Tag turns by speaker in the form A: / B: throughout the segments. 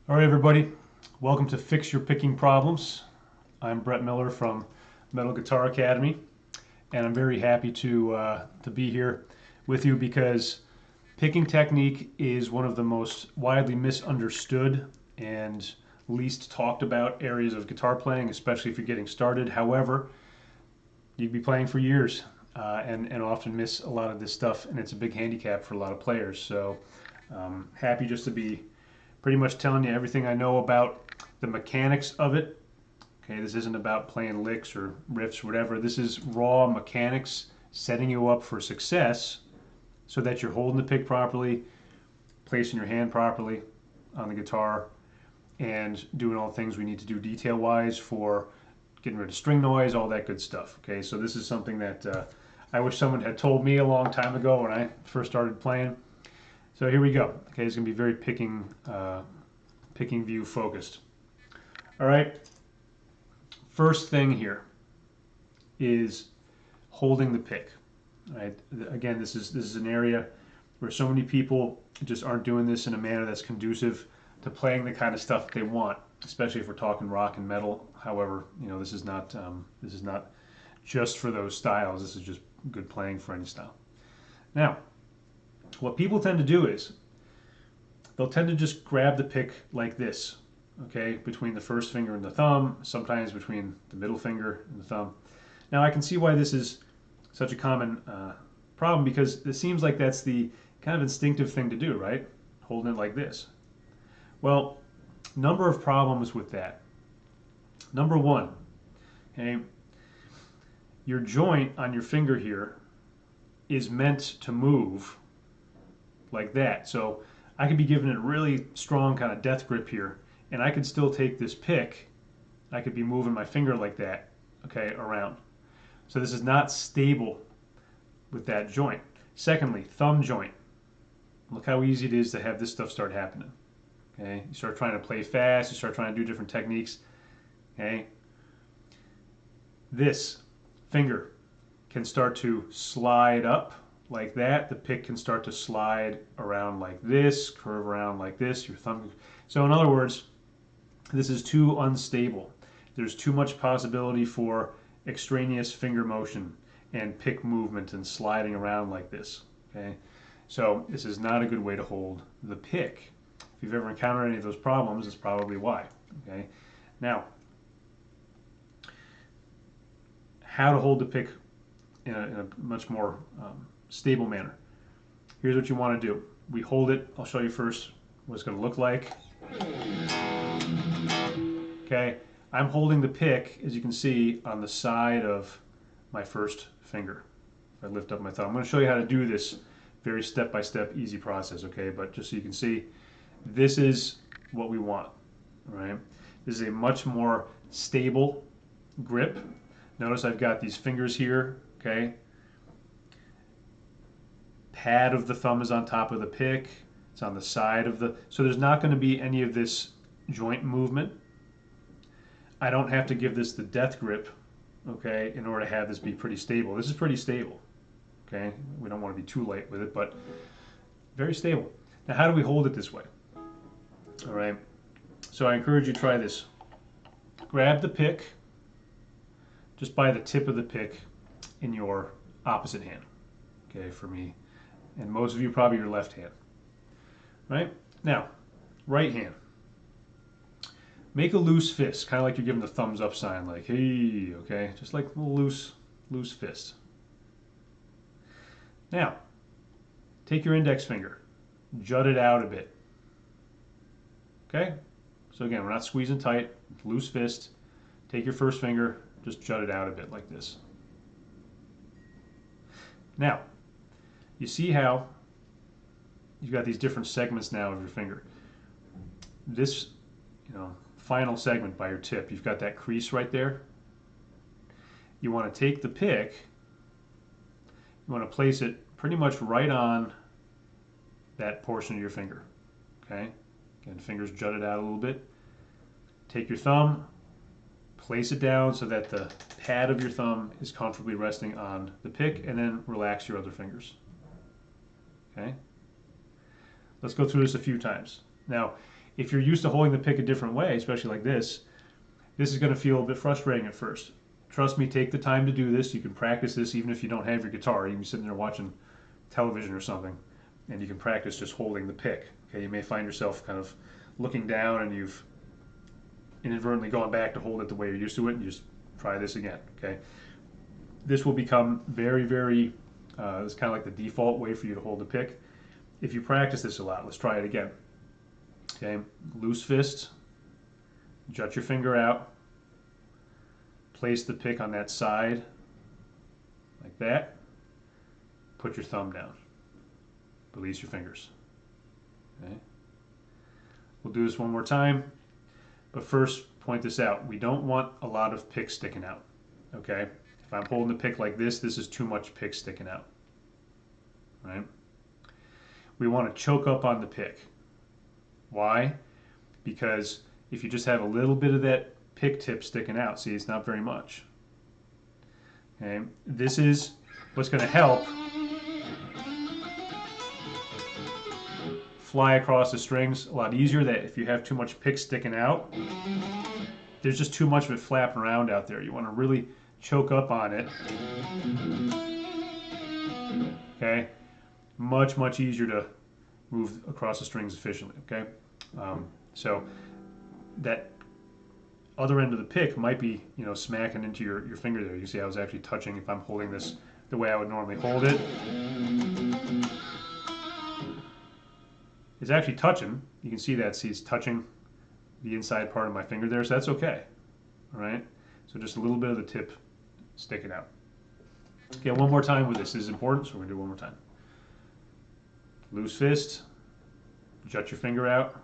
A: All right, everybody, welcome to Fix Your Picking Problems. I'm Brett Miller from Metal Guitar Academy, and I'm very happy to be here with you because picking technique is one of the most widely misunderstood and least talked about areas of guitar playing, especially if you're getting started. However, you'd be playing for years and often miss a lot of this stuff, and it's a big handicap for a lot of players. So, happy just to be pretty much telling you everything I know about the mechanics of it. Okay, this isn't about playing licks or riffs or whatever. This is raw mechanics setting you up for success so that you're holding the pick properly, placing your hand properly on the guitar, and doing all the things we need to do detail-wise for getting rid of string noise, all that good stuff. Okay, so this is something that I wish someone had told me a long time ago when I first started playing. So here we go. Okay, it's going to be very picking view focused. All right. First thing here is holding the pick. All right. Again, this is an area where so many people just aren't doing this in a manner that's conducive to playing the kind of stuff they want, especially if we're talking rock and metal. However, this is not just for those styles. This is just good playing for any style. Now, what people tend to do is they'll tend to just grab the pick like this, okay, between the first finger and the thumb, sometimes between the middle finger and the thumb. Now, I can see why this is such a common problem, because it seems like that's the kind of instinctive thing to do, right? Holding it like this. Well, number of problems with that. Number one, okay, your joint on your finger here is meant to move like that. So I could be giving it a really strong kind of death grip here, and I could still take this pick. I could be moving my finger like that, okay, around. So this is not stable with that joint. Secondly, thumb joint. Look how easy it is to have this stuff start happening. Okay, you start trying to play fast, you start trying to do different techniques. Okay, this finger can start to slide up like that. The pick can start to slide around like this, curve around like this, your thumb. So in other words, this is too unstable. There's too much possibility for extraneous finger motion and pick movement and sliding around like this. Okay, so this is not a good way to hold the pick. If you've ever encountered any of those problems, it's probably why. Okay, now how to hold the pick in a much more stable manner. Here's what you want to do. We hold it. I'll show you first what it's going to look like. Okay, I'm holding the pick, as you can see, on the side of my first finger. If I lift up my thumb, I'm going to show you how to do this very step-by-step, easy process. Okay, but just so you can see, this is what we want. All right, this is a much more stable grip. Notice I've got these fingers here. Okay, pad of the thumb is on top of the pick. It's on the side of the, so there's not going to be any of this joint movement. I don't have to give this the death grip, okay, in order to have this be pretty stable. This is pretty stable, okay? We don't want to be too light with it, but very stable. Now, how do we hold it this way? All right, so I encourage you to try this. Grab the pick just by the tip of the pick in your opposite hand, okay, for me. And most of you probably your left hand, right? Now, right hand. Make a loose fist, kind of like you're giving the thumbs up sign, like, hey, okay? Just like a little loose fist. Now, take your index finger, jut it out a bit, okay? So again, we're not squeezing tight, loose fist. Take your first finger, just jut it out a bit like this. Now, you see how you've got these different segments now of your finger. This, final segment by your tip, you've got that crease right there. You want to take the pick, you want to place it pretty much right on that portion of your finger, okay? Again, fingers jutted out a little bit. Take your thumb, place it down so that the pad of your thumb is comfortably resting on the pick, and then relax your other fingers. Okay? Let's go through this a few times. Now, If you're used to holding the pick a different way, especially like this is going to feel a bit frustrating at first. Trust me, take the time to do this. You can practice this even if you don't have your guitar. You can be sitting there watching television or something, and you can practice just holding the pick. Okay, you may find yourself kind of looking down and you've inadvertently gone back to hold it the way you're used to it, and you just try this again. Okay, this will become very, very, it's kind of like the default way for you to hold the pick. If you practice this a lot, let's try it again. Okay, loose fist, jut your finger out, place the pick on that side, like that, put your thumb down, release your fingers. Okay. We'll do this one more time, but first point this out. We don't want a lot of pick sticking out, okay? If I'm holding the pick like this is too much pick sticking out, right? We want to choke up on the pick. Why? Because if you just have a little bit of that pick tip sticking out, see, it's not very much. Okay, this is what's going to help fly across the strings a lot easier. That if you have too much pick sticking out, there's just too much of it flapping around out there. You want to really choke up on it. Okay, much easier to move across the strings efficiently. Okay, so that other end of the pick might be, you know, smacking into your finger there. You see, I was actually touching. If I'm holding this the way I would normally hold it, it's actually touching. You can see that. See, it's touching the inside part of my finger there, so that's okay. All right. So just a little bit of the tip sticking out. Okay, one more time with this. This is important, so we're gonna do it one more time. Loose fist, jut your finger out,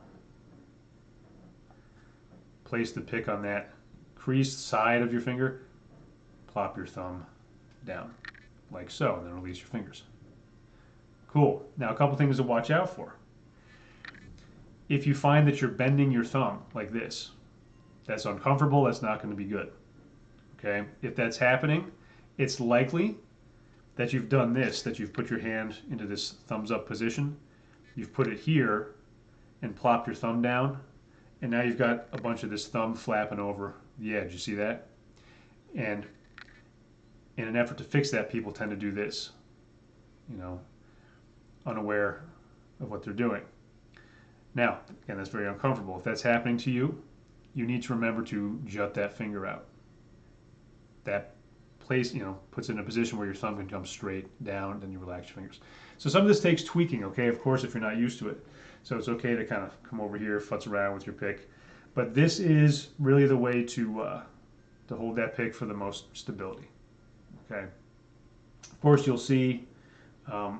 A: place the pick on that creased side of your finger, plop your thumb down, like so, and then release your fingers. Cool. Now a couple things to watch out for. If you find that you're bending your thumb like this, that's uncomfortable, that's not going to be good. Okay? If that's happening, it's likely that you've done this, that you've put your hand into this thumbs up position, you've put it here and plopped your thumb down, and now you've got a bunch of this thumb flapping over the edge. You see that? And in an effort to fix that, people tend to do this, you know, unaware of what they're doing. Now, again, that's very uncomfortable. If that's happening to you, you need to remember to jut that finger out. That place, you know, puts it in a position where your thumb can come straight down, then you relax your fingers. So some of this takes tweaking, okay, of course, if you're not used to it. So it's okay to kind of come over here, futz around with your pick. But this is really the way to hold that pick for the most stability, okay? Of course, you'll see a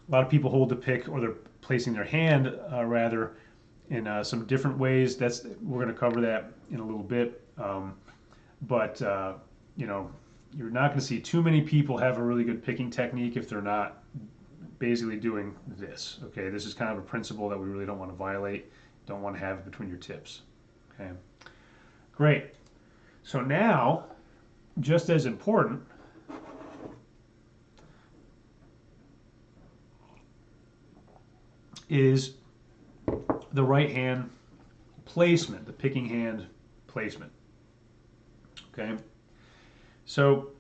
A: lot of people hold the pick, or they're placing their hand rather in some different ways. We're going to cover that in a little bit. You know, you're not going to see too many people have a really good picking technique if they're not basically doing this. Okay, this is kind of a principle that we really don't want to violate. Don't want to have it between your tips. Okay, great. So now, just as important, is the right hand placement, the picking hand placement. Okay, so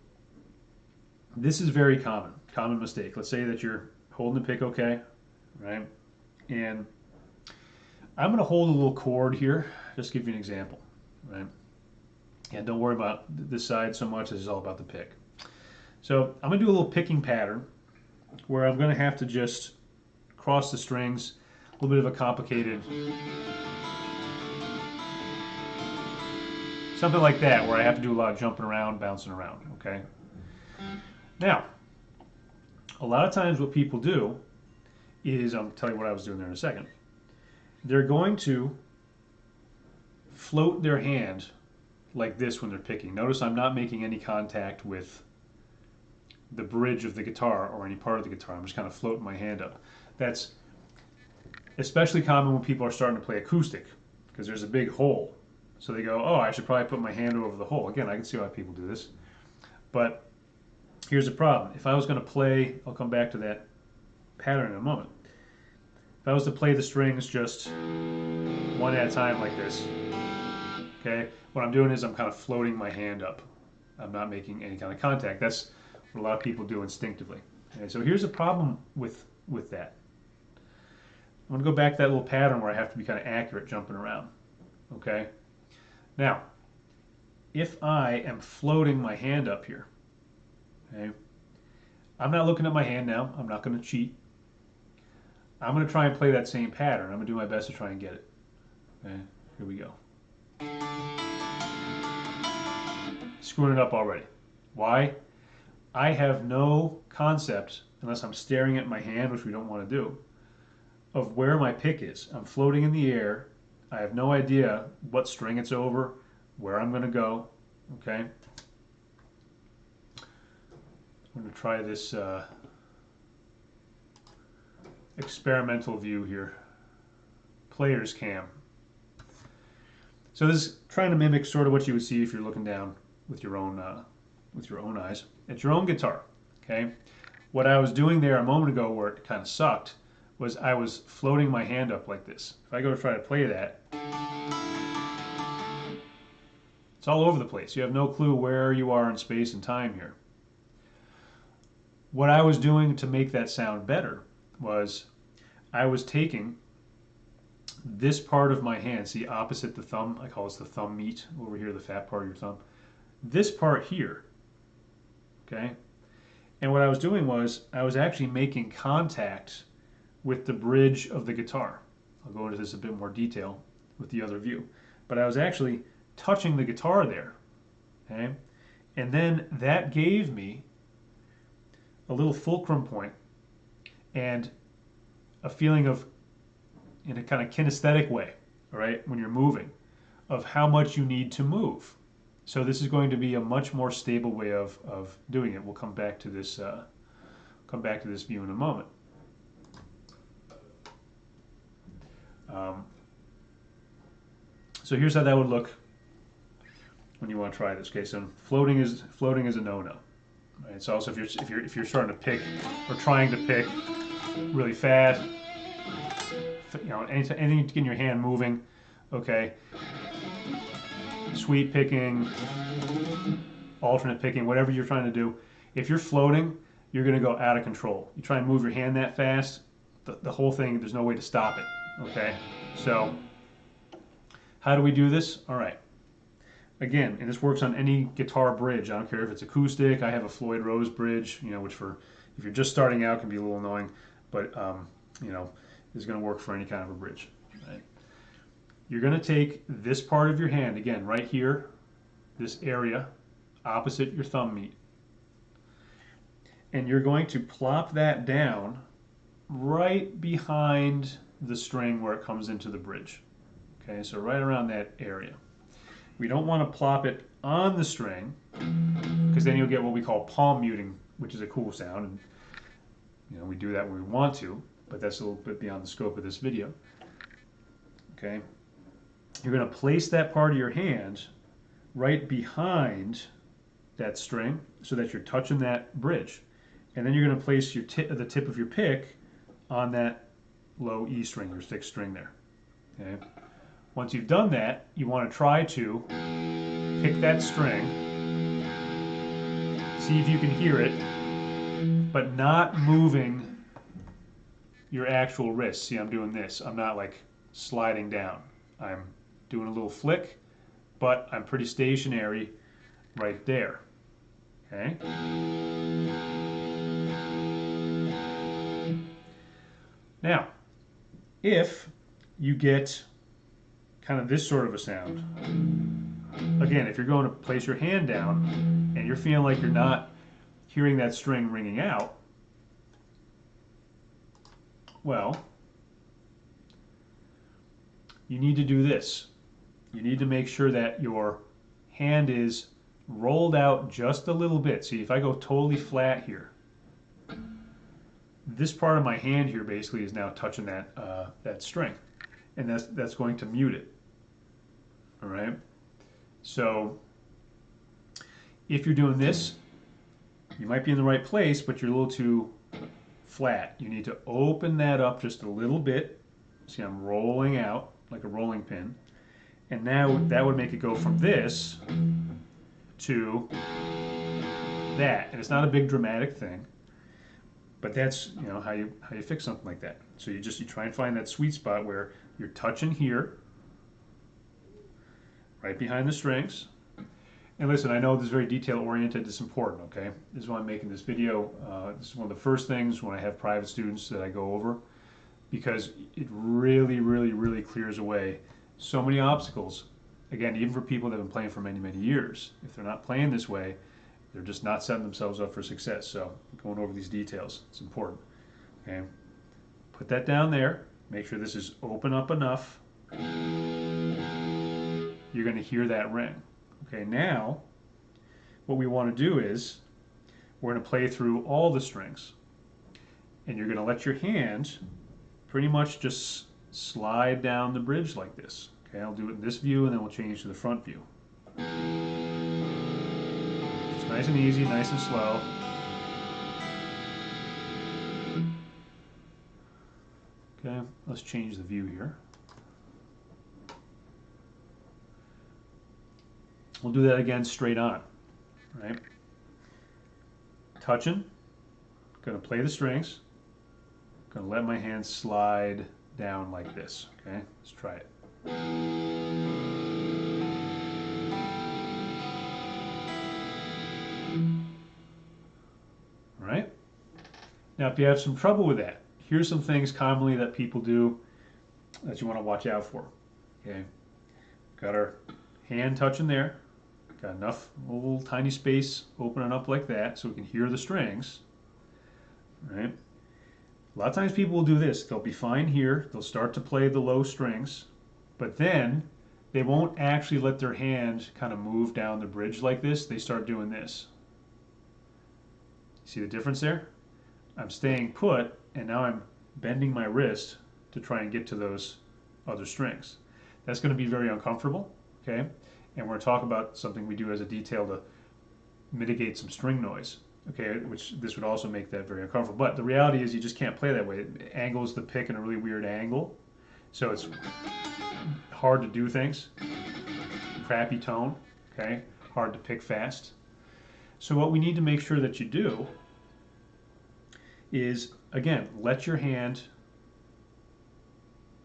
A: this is very common mistake. Let's say that you're holding the pick okay, right? And I'm going to hold a little chord here, just to give you an example, right? And don't worry about this side so much, this is all about the pick. So I'm going to do a little picking pattern where I'm going to have to just cross the strings, a little bit of a complicated, something like that, where I have to do a lot of jumping around, bouncing around, okay? Now, a lot of times what people do is, I'll tell you what I was doing there in a second, they're going to float their hand like this when they're picking. Notice I'm not making any contact with the bridge of the guitar or any part of the guitar. I'm just kind of floating my hand up. That's especially common when people are starting to play acoustic, because there's a big hole. So they go, oh, I should probably put my hand over the hole. Again, I can see why people do this. But here's the problem. If I was going to play, I'll come back to that pattern in a moment. If I was to play the strings just one at a time like this. Okay, what I'm doing is I'm kind of floating my hand up. I'm not making any kind of contact. That's what a lot of people do instinctively. Okay, so here's a problem with that. I'm going to go back to that little pattern where I have to be kind of accurate jumping around. Okay, now if I am floating my hand up here, okay, I'm not looking at my hand now. I'm not going to cheat. I'm going to try and play that same pattern. I'm going to do my best to try and get it. Okay, here we go. Screwing it up already. Why? I have no concept, unless I'm staring at my hand, which we don't want to do, of where my pick is. I'm floating in the air. I have no idea what string it's over, where I'm going to go. Okay? I'm going to try this experimental view here. Player's cam. So this is trying to mimic sort of what you would see if you're looking down with your own eyes at your own guitar. Okay? What I was doing there a moment ago where it kind of sucked was I was floating my hand up like this. If I go to try to play that, it's all over the place. You have no clue where you are in space and time here. What I was doing to make that sound better was I was taking this part of my hand, see opposite the thumb, I call this the thumb meat, over here, the fat part of your thumb. This part here, okay? And what I was doing was I was actually making contact with the bridge of the guitar. I'll go into this a bit more detail with the other view. But I was actually touching the guitar there, okay? And then that gave me a little fulcrum point and a feeling of, in a kind of kinesthetic way, all right, when you're moving, of how much you need to move. So this is going to be a much more stable way of doing it. We'll come back to this view in a moment. So here's how that would look when you want to try this. Okay, so floating is a no-no. Right? So also if you're starting to pick or trying to pick really fast, you know, anything to get your hand moving, okay. Sweep picking, alternate picking, whatever you're trying to do. If you're floating, you're going to go out of control. You try and move your hand that fast, the whole thing, there's no way to stop it. Okay, so how do we do this? All right. Again, and this works on any guitar bridge. I don't care if it's acoustic. I have a Floyd Rose bridge, you know, which if you're just starting out can be a little annoying, but you know, is going to work for any kind of a bridge. Right? You're going to take this part of your hand, again, right here, this area, opposite your thumb meat, and you're going to plop that down right behind the string where it comes into the bridge. Okay, so right around that area. We don't want to plop it on the string, because then you'll get what we call palm muting, which is a cool sound. And, you know, we do that when we want to, but that's a little bit beyond the scope of this video. Okay, you're going to place that part of your hand right behind that string so that you're touching that bridge, and then you're going to place the tip of your pick on that low E string, your sixth string there. Okay. Once you've done that, you want to try to pick that string, see if you can hear it, but not moving your actual wrist. See, I'm doing this. I'm not like sliding down. I'm doing a little flick, but I'm pretty stationary right there. Okay? Now, if you get kind of this sort of a sound, again, if you're going to place your hand down and you're feeling like you're not hearing that string ringing out, well, you need to do this. You need to make sure that your hand is rolled out just a little bit. See, if I go totally flat here, this part of my hand here basically is now touching that string, and that's going to mute it. All right. So if you're doing this, you might be in the right place, but you're a little too flat. You need to open that up just a little bit. See, I'm rolling out like a rolling pin. And now that would make it go from this to that. And it's not a big dramatic thing, but that's, you know, how you fix something like that. So you try and find that sweet spot where you're touching here, right behind the strings. And listen, I know this is very detail oriented, it's important, okay? This is why I'm making this video. This is one of the first things when I have private students that I go over, because it really, really, really clears away so many obstacles. Again, even for people that have been playing for many, many years, if they're not playing this way, they're just not setting themselves up for success. So going over these details, it's important, okay? Put that down there, make sure this is open up enough. You're gonna hear that ring. Okay, now what we want to do is we're going to play through all the strings, and you're going to let your hand pretty much just slide down the bridge like this. Okay, I'll do it in this view and then we'll change to the front view. It's nice and easy, nice and slow. Okay, let's change the view here. We'll do that again straight on, right? Touching, gonna play the strings, gonna let my hand slide down like this, okay? Let's try it. All right? Now, if you have some trouble with that, here's some things commonly that people do that you wanna watch out for, okay? Got our hand touching there. Got enough little tiny space opening up like that so we can hear the strings, right? A lot of times people will do this. They'll be fine here. They'll start to play the low strings, but then they won't actually let their hand kind of move down the bridge like this. They start doing this. See the difference there? I'm staying put, and now I'm bending my wrist to try and get to those other strings. That's going to be very uncomfortable, okay? And we're going to talk about something we do as a detail to mitigate some string noise, okay, which this would also make that very uncomfortable. But the reality is you just can't play that way. It angles the pick in a really weird angle, so it's hard to do things. Crappy tone, okay, hard to pick fast. So what we need to make sure that you do is, again, let your hand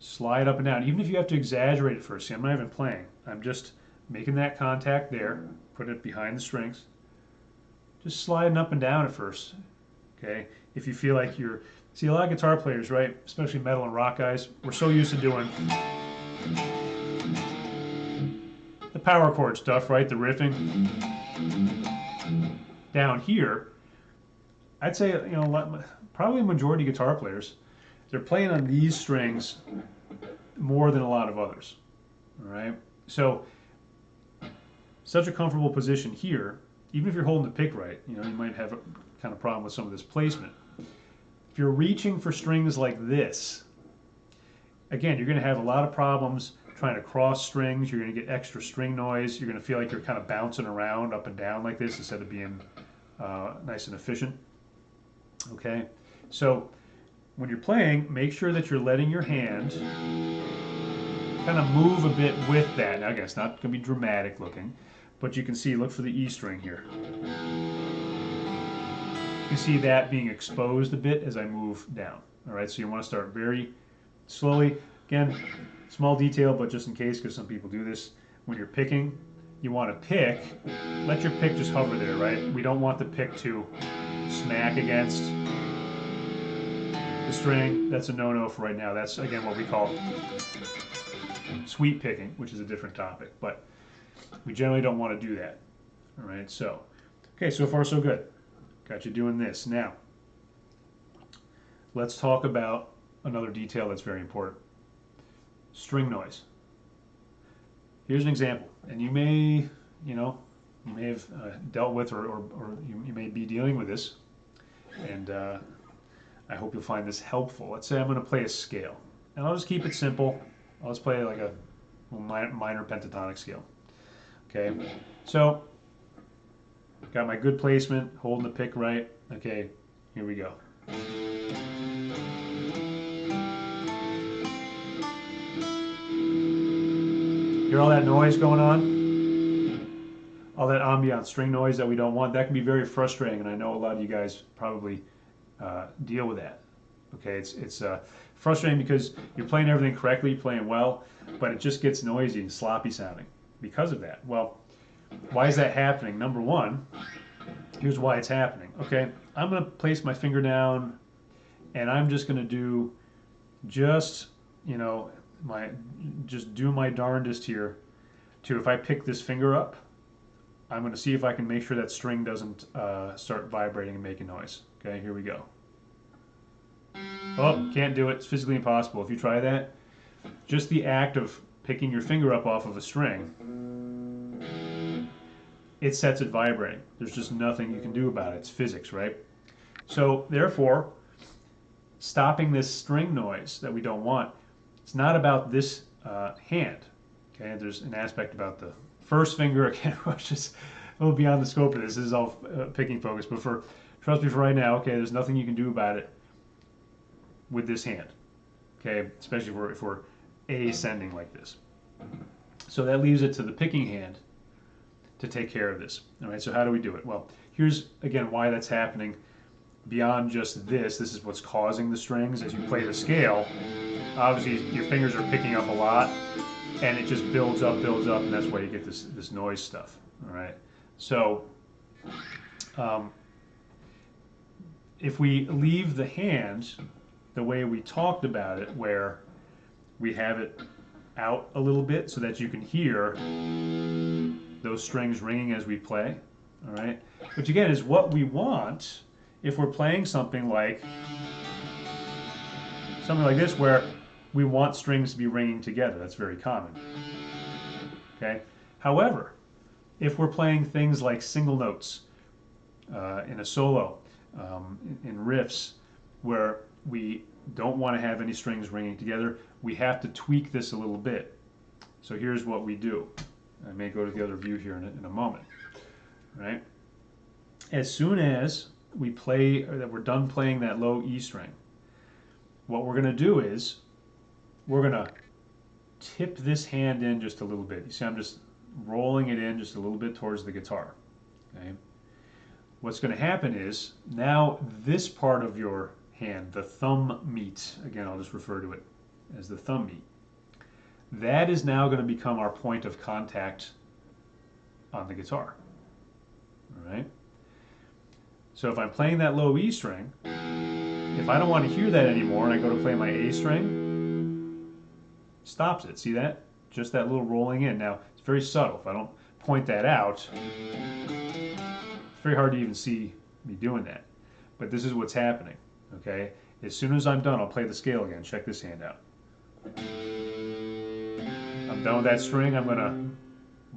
A: slide up and down. Even if you have to exaggerate it first. See, I'm not even playing. I'm just making that contact there, put it behind the strings, just sliding up and down at first, okay? If you feel like you're, see a lot of guitar players, right, especially metal and rock guys, we're so used to doing the power chord stuff, right, the riffing. Down here, I'd say, you know, probably a majority of guitar players, they're playing on these strings more than a lot of others, all right? So, such a comfortable position here, even if you're holding the pick right, you know, you might have a kind of problem with some of this placement. If you're reaching for strings like this, again, you're going to have a lot of problems trying to cross strings. You're going to get extra string noise. You're going to feel like you're kind of bouncing around up and down like this instead of being nice and efficient. Okay, so when you're playing, make sure that you're letting your hand kind of move a bit with that. Now, again, it's not going to be dramatic looking, but you can see, look for the E string here. You see that being exposed a bit as I move down. All right, so you want to start very slowly. Again, small detail, but just in case, because some people do this. When you're picking, you want to pick, let your pick just hover there, right? We don't want the pick to smack against the string. That's a no-no for right now. That's, again, what we call sweep picking, which is a different topic, but we generally don't want to do that. All right, so, okay, so far so good. Got you doing this. Now, let's talk about another detail that's very important. String noise. Here's an example, and you may, you know, you may have dealt with or you may be dealing with this, and I hope you'll find this helpful. Let's say I'm going to play a scale, and I'll just keep it simple. I'll just play like a minor pentatonic scale. Okay, so got my good placement, holding the pick right. Okay, here we go. Hear all that noise going on? All that ambient string noise that we don't want? That can be very frustrating, and I know a lot of you guys probably deal with that. Okay, it's frustrating because you're playing everything correctly, you're playing well, but it just gets noisy and sloppy sounding because of that. Well, why is that happening? Number one, here's why it's happening. Okay, I'm going to place my finger down, and I'm just going to do just, you know, do my darndest here to, if I pick this finger up, I'm going to see if I can make sure that string doesn't start vibrating and making noise. Okay, here we go. Oh, can't do it. It's physically impossible. If you try that, just the act of picking your finger up off of a string, it sets it vibrating. There's just nothing you can do about it. It's physics, right? So therefore, stopping this string noise that we don't want, it's not about this hand. Okay, there's an aspect about the first finger, again, which is a little beyond the scope of this. This is all picking focus, but trust me for right now, okay, there's nothing you can do about it with this hand, okay, especially if we're ascending like this. So that leaves it to the picking hand to take care of this. All right, so how do we do it? Well, here's again why that's happening beyond just this. This is what's causing the strings. As you play the scale, obviously your fingers are picking up a lot, and it just builds up, and that's why you get this noise stuff. All right, so if we leave the hand the way we talked about it, where we have it out a little bit so that you can hear those strings ringing as we play, all right? Which again is what we want if we're playing something like this, where we want strings to be ringing together. That's very common, okay? However, if we're playing things like single notes in a solo, in riffs, where we don't want to have any strings ringing together, we have to tweak this a little bit. So here's what we do. I may go to the other view here in a moment. Right? As soon as we play, or that we're done playing that low E string, what we're going to do is we're going to tip this hand in just a little bit. You see, I'm just rolling it in just a little bit towards the guitar. Okay? What's going to happen is now this part of your hand, the thumb meat, again, I'll just refer to it as the thumb meat, that is now going to become our point of contact on the guitar. All right? So if I'm playing that low E string, if I don't want to hear that anymore and I go to play my A string, stops it. See that? Just that little rolling in. Now, it's very subtle. If I don't point that out, it's very hard to even see me doing that. But this is what's happening. Okay? As soon as I'm done, I'll play the scale again. Check this hand out. I'm done with that string. I'm going to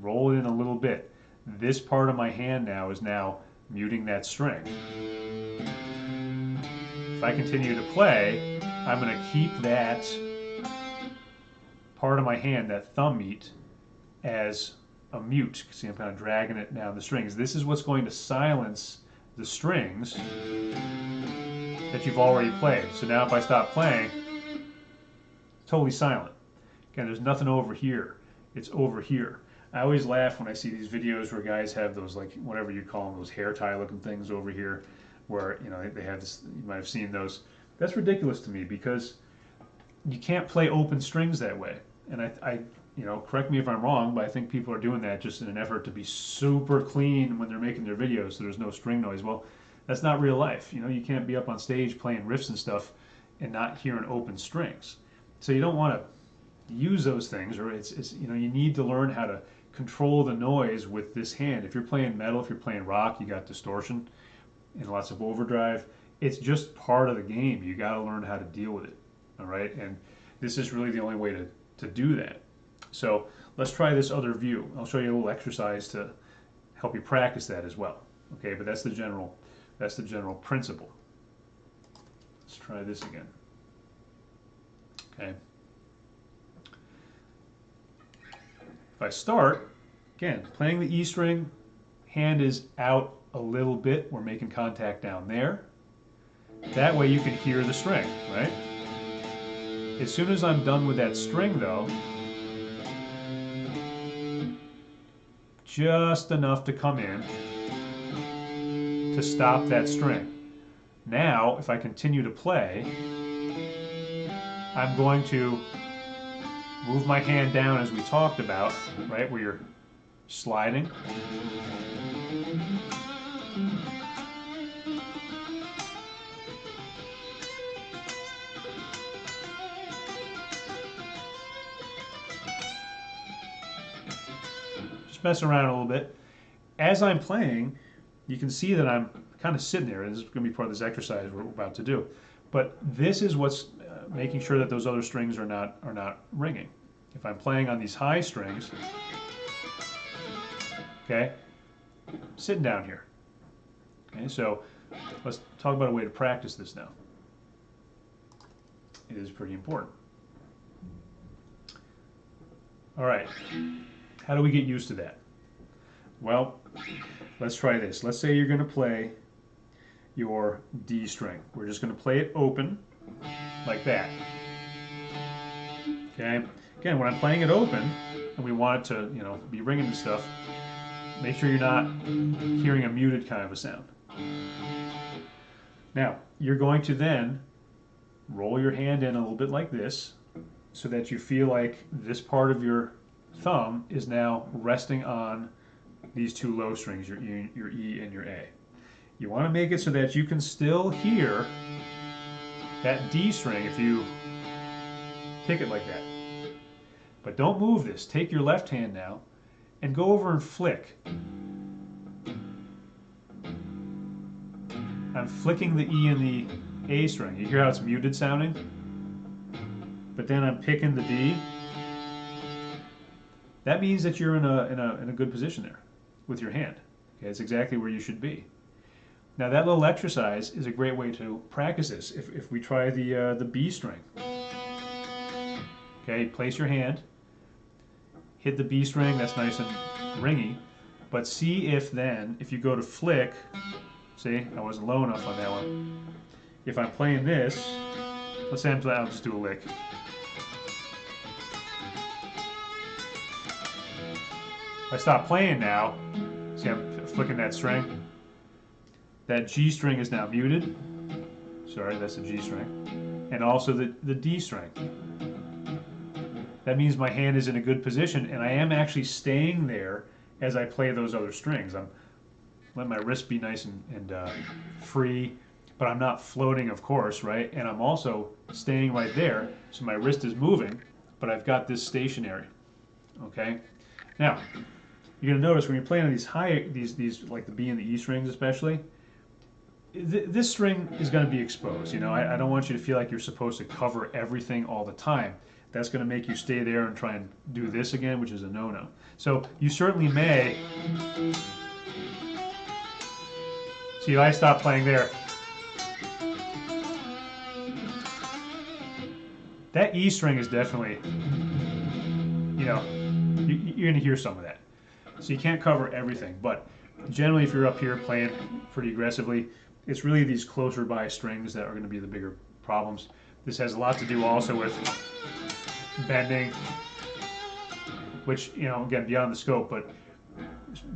A: roll it in a little bit. This part of my hand now is now muting that string. If I continue to play, I'm going to keep that part of my hand, that thumb meat, as a mute. See, I'm kind of dragging it down the strings. This is what's going to silence the strings that you've already played. So now if I stop playing, it's totally silent. Again, there's nothing over here. It's over here. I always laugh when I see these videos where guys have those, like, whatever you call them, those hair tie looking things over here, where, you know, they have this, you might have seen those. That's ridiculous to me, because you can't play open strings that way. And I you know, correct me if I'm wrong, but I think people are doing that just in an effort to be super clean when they're making their videos so there's no string noise. Well, that's not real life. You know, you can't be up on stage playing riffs and stuff and not hearing open strings. So you don't want to use those things, or it's you know, you need to learn how to control the noise with this hand. If you're playing metal, if you're playing rock, you got distortion and lots of overdrive. It's just part of the game. You got to learn how to deal with it. All right, and this is really the only way to do that. So let's try this other view. I'll show you a little exercise to help you practice that as well. Okay, but that's the general principle. Let's try this again. Okay. If I start, again, playing the E string, hand is out a little bit. We're making contact down there. That way you can hear the string, right? As soon as I'm done with that string, though, just enough to come in to stop that string. Now, if I continue to play, I'm going to move my hand down as we talked about, right, where you're sliding. Just messing around a little bit. As I'm playing, you can see that I'm kind of sitting there. This is going to be part of this exercise we're about to do. But this is what's making sure that those other strings are not ringing. If I'm playing on these high strings, okay, sitting down here. Okay, so let's talk about a way to practice this now. It is pretty important. All right, how do we get used to that? Well, let's try this. Let's say you're going to play your D string. We're just going to play it open like that. Okay. Again, when I'm playing it open and we want it to, be ringing and stuff, make sure you're not hearing a muted kind of a sound. Now, you're going to then roll your hand in a little bit like this so that you feel like this part of your thumb is now resting on these two low strings, your E and your A. You want to make it so that you can still hear that D string if you pick it like that. But don't move this. Take your left hand now and go over and flick. I'm flicking the E and the A string. You hear how it's muted sounding? But then I'm picking the D. That means that you're in a good position there with your hand. Okay, it's exactly where you should be. Now that little exercise is a great way to practice this. If we try the B string. Okay, place your hand, hit the B string, that's nice and ringy, but see if then, if you go to flick, see, I wasn't low enough on that one. If I'm playing this, let's say I'll just do a lick. If I stop playing now, see I'm flicking that string. That G string is now muted. Sorry, that's the G string. And also the D string. That means my hand is in a good position and I am actually staying there as I play those other strings. I'm letting my wrist be nice and free, but I'm not floating, of course, right? And I'm also staying right there, so my wrist is moving, but I've got this stationary, okay? Now, you're gonna notice when you're playing on these high, these like the B and the E strings especially, this string is gonna be exposed, I don't want you to feel like you're supposed to cover everything all the time. That's going to make you stay there and try and do this again, which is a no-no. So you certainly may. See, if I stop playing there, that E string is definitely, you're going to hear some of that. So you can't cover everything, but generally if you're up here playing pretty aggressively, it's really these closer by strings that are going to be the bigger problems. This has a lot to do also with bending, which, again, beyond the scope, but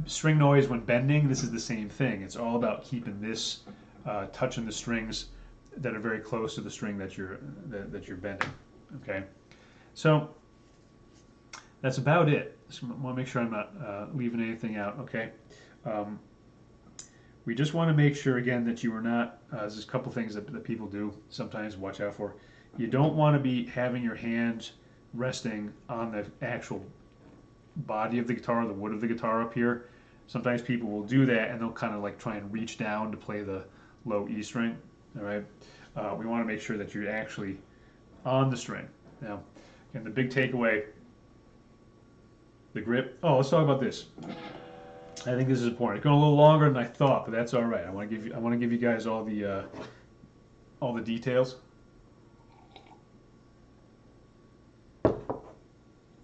A: string noise when bending, this is the same thing. It's all about keeping this touching the strings that are very close to the string that you're bending. Okay, so that's about it. Just want to make sure I'm not leaving anything out. Okay, we just want to make sure again that you are not. There's a couple things that people do sometimes. Watch out for. You don't want to be having your hand resting on the actual body of the guitar, the wood of the guitar up here. Sometimes people will do that and they'll kind of like try and reach down to play the low E string. All right, we want to make sure that you're actually on the string. Now, again, the big takeaway, the grip. Oh, let's talk about this. I think this is important. It's going a little longer than I thought, but that's all right. I want to give you guys all the details.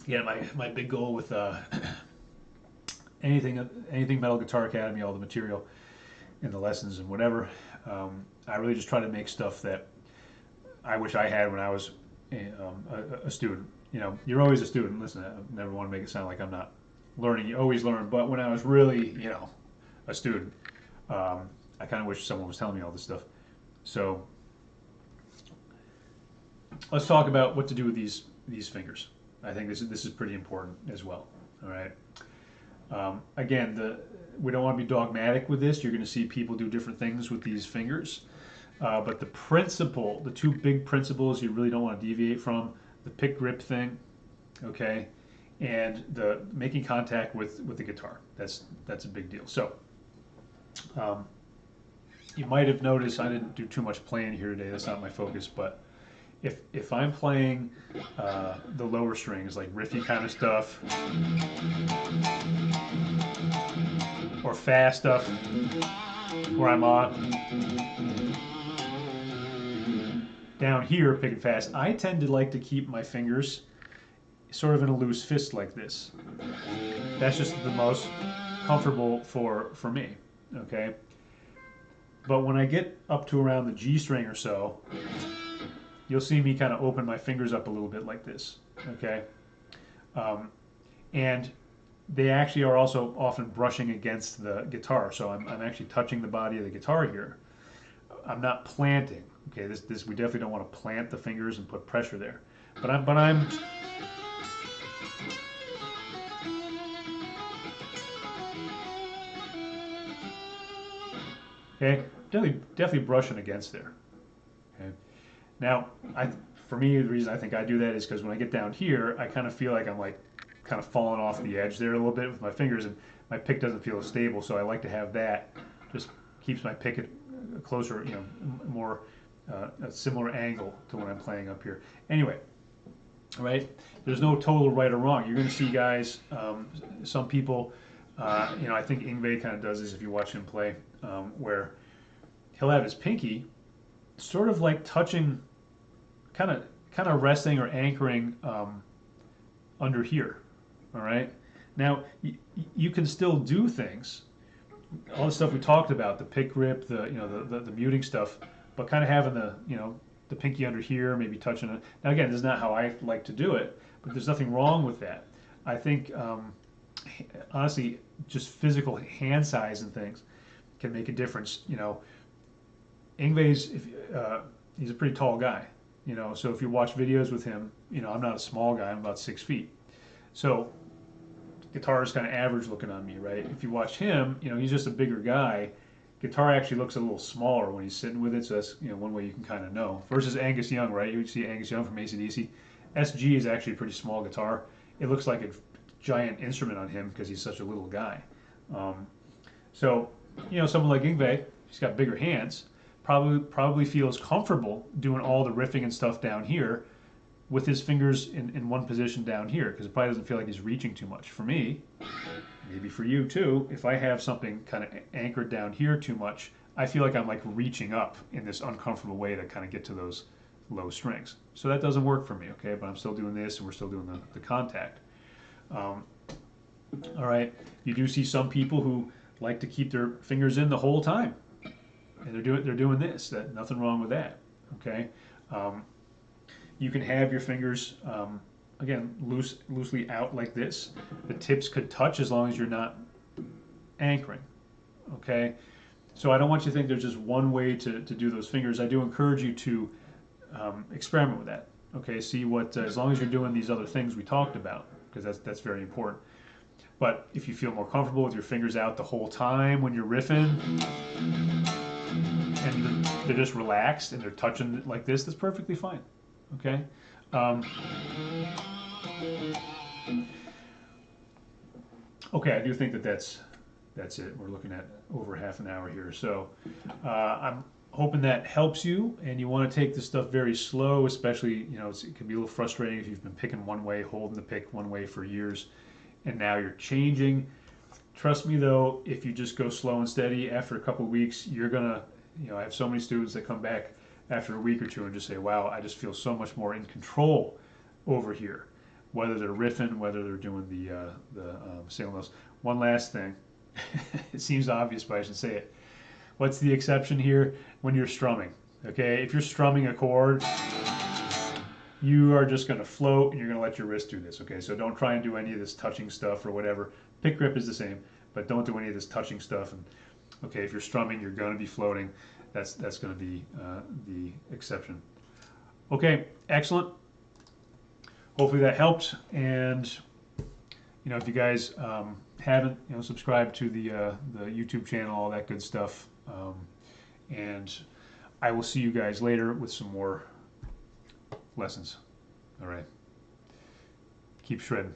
A: Yeah, my big goal with anything Metal Guitar Academy, all the material and the lessons and whatever, I really just try to make stuff that I wish I had when I was a student. You're always a student. Listen, I never want to make it sound like I'm not learning. You always learn. But when I was really, a student, I kind of wish someone was telling me all this stuff. So let's talk about what to do with these fingers. I think this is pretty important as well. All right. Again, we don't want to be dogmatic with this. You're going to see people do different things with these fingers. But the two big principles you really don't want to deviate from, the pick grip thing, okay, and the making contact with the guitar. That's a big deal. So you might have noticed I didn't do too much playing here today. That's not my focus. But if I'm playing the lower strings, like riffy kind of stuff, or fast stuff, where I'm on down here picking fast, I tend to like to keep my fingers sort of in a loose fist like this. That's just the most comfortable for me, okay? But when I get up to around the G string or so, you'll see me kind of open my fingers up a little bit like this, okay? And they actually are also often brushing against the guitar, so I'm actually touching the body of the guitar here. I'm not planting. Okay, this we definitely don't want to plant the fingers and put pressure there. But I'm okay, definitely brushing against there. Okay. Now, for me, the reason I think I do that is because when I get down here, I kind of feel like I'm like kind of falling off the edge there a little bit with my fingers, and my pick doesn't feel as stable. So I like to have that. Just keeps my pick closer, more a similar angle to when I'm playing up here. Anyway, right? There's no total right or wrong. You're going to see guys, some people, I think Yngwie kind of does this if you watch him play, where he'll have his pinky sort of like touching, kind of resting or anchoring under here. All right. Now you can still do things, all the stuff we talked about, the pick grip, the muting stuff, but kind of having the pinky under here, maybe touching it. Now again, this is not how I like to do it, but there's nothing wrong with that. I think honestly, just physical hand size and things can make a difference. Yngwie's he's a pretty tall guy, so if you watch videos with him, I'm not a small guy, I'm about 6 feet. So guitar is kind of average looking on me, right? If you watch him, he's just a bigger guy. Guitar actually looks a little smaller when he's sitting with it, so that's one way you can kind of know. Versus Angus Young, right? You see Angus Young from AC/DC. SG is actually a pretty small guitar. It looks like a giant instrument on him because he's such a little guy. So someone like Yngwie, he's got bigger hands, probably feels comfortable doing all the riffing and stuff down here with his fingers in one position down here, because it probably doesn't feel like he's reaching too much. For me, maybe for you too, if I have something kind of anchored down here too much, I feel like I'm like reaching up in this uncomfortable way to kind of get to those low strings. So that doesn't work for me, okay? But I'm still doing this, and we're still doing the contact. All right, you do see some people who like to keep their fingers in the whole time, and they're doing this. Nothing wrong with that, okay? You can have your fingers, again, loosely out like this. The tips could touch as long as you're not anchoring, okay? So I don't want you to think there's just one way to do those fingers. I do encourage you to experiment with that, okay? See what, as long as you're doing these other things we talked about, because that's very important. But if you feel more comfortable with your fingers out the whole time when you're riffing, and they're just relaxed and they're touching like this, that's perfectly fine. Okay. Okay, I do think that's it. We're looking at over half an hour here, so I'm hoping that helps you. And you want to take this stuff very slow, especially it can be a little frustrating if you've been picking one way, holding the pick one way for years, and now you're changing. Trust me though, if you just go slow and steady, after a couple of weeks, you're gonna. I have so many students that come back after a week or two and just say, wow, I just feel so much more in control over here, whether they're riffing, whether they're doing the single notes. One last thing, it seems obvious, but I should say it. What's the exception here? When you're strumming, okay? If you're strumming a chord, you are just gonna float and you're gonna let your wrist do this, okay? So don't try and do any of this touching stuff or whatever. Pick grip is the same, but don't do any of this touching stuff. And okay, if you're strumming, you're going to be floating. That's going to be the exception. Okay, excellent. Hopefully that helped. And if you guys haven't subscribed to the YouTube channel, all that good stuff. And I will see you guys later with some more lessons. All right. Keep shredding.